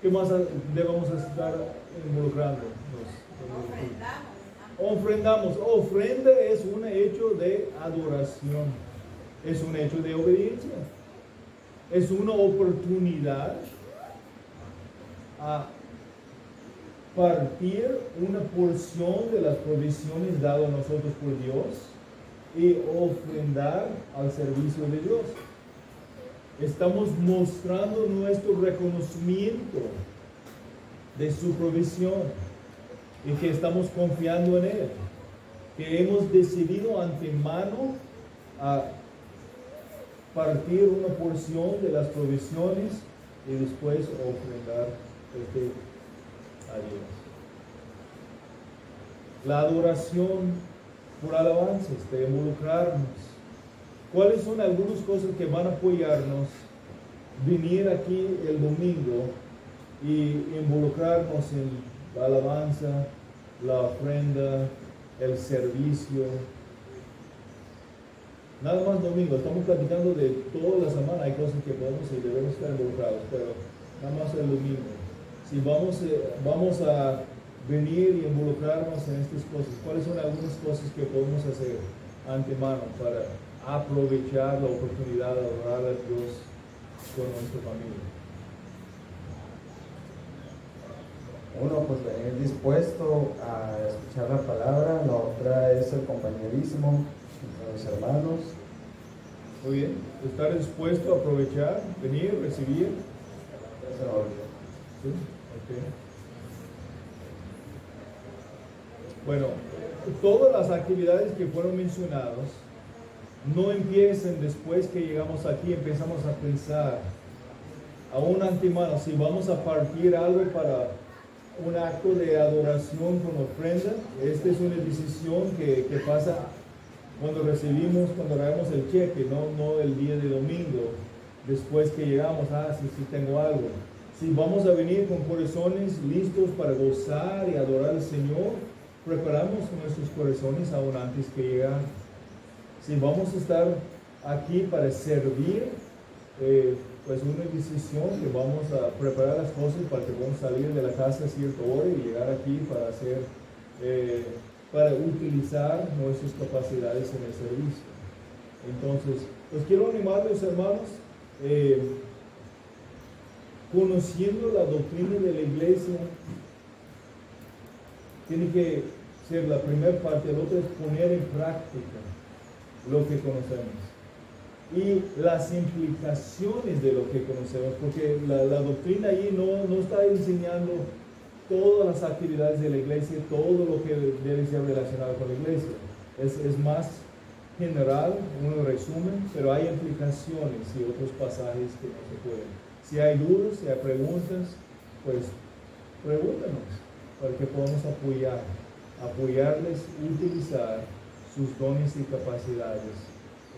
¿Qué más debemos estar involucrándonos en el culto? Ofrendamos. Ofrenda es un hecho de adoración. Es un hecho de obediencia. Es una oportunidad a partir una porción de las provisiones dadas a nosotros por Dios y ofrendar al servicio de Dios. Estamos mostrando nuestro reconocimiento de su provisión y que estamos confiando en Él, que hemos decidido antemano a partir una porción de las provisiones y después ofrendar a Dios. La adoración por alabanzas, de involucrarnos. ¿Cuáles son algunas cosas que van a apoyarnos venir aquí el domingo y involucrarnos en la alabanza, la ofrenda, el servicio? Nada más domingo, estamos platicando de toda la semana, hay cosas que podemos y debemos estar involucrados, pero nada más el domingo. Si vamos a venir y involucrarnos en estas cosas, ¿cuáles son algunas cosas que podemos hacer antemano para aprovechar la oportunidad de adorar a Dios con nuestra familia? Uno, pues venir dispuesto a escuchar la palabra. La otra es el compañerismo entre los hermanos. Muy bien, estar dispuesto a aprovechar, venir, recibir. ¿Sí? Okay. Bueno, todas las actividades que fueron mencionadas no empiecen después que llegamos aquí, empezamos a pensar a un antemano si vamos a partir algo para un acto de adoración con ofrenda. Esta es una decisión que pasa cuando traemos el cheque, no el día de domingo, después que llegamos, sí tengo algo. Si vamos a venir con corazones listos para gozar y adorar al Señor, preparamos nuestros corazones aún antes que llegar. Si vamos a estar aquí para servir, pues una decisión que vamos a preparar las cosas para que podamos salir de la casa a cierta hora y llegar aquí para utilizar nuestras capacidades en el servicio. Entonces, pues quiero animarlos, hermanos, conociendo la doctrina de la iglesia, tiene que ser la primera parte. La otra es poner en práctica lo que conocemos y las implicaciones de lo que conocemos, porque la doctrina ahí no está enseñando todas las actividades de la iglesia, todo lo que debe ser relacionado con la iglesia. Es más general, un resumen, pero hay implicaciones y otros pasajes que no se pueden. Si hay dudas, si hay preguntas, pues pregúntanos para que podamos apoyarles, utilizar sus dones y capacidades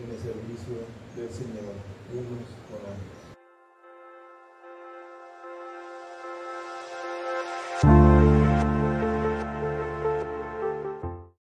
en el servicio del Señor, unos con otros.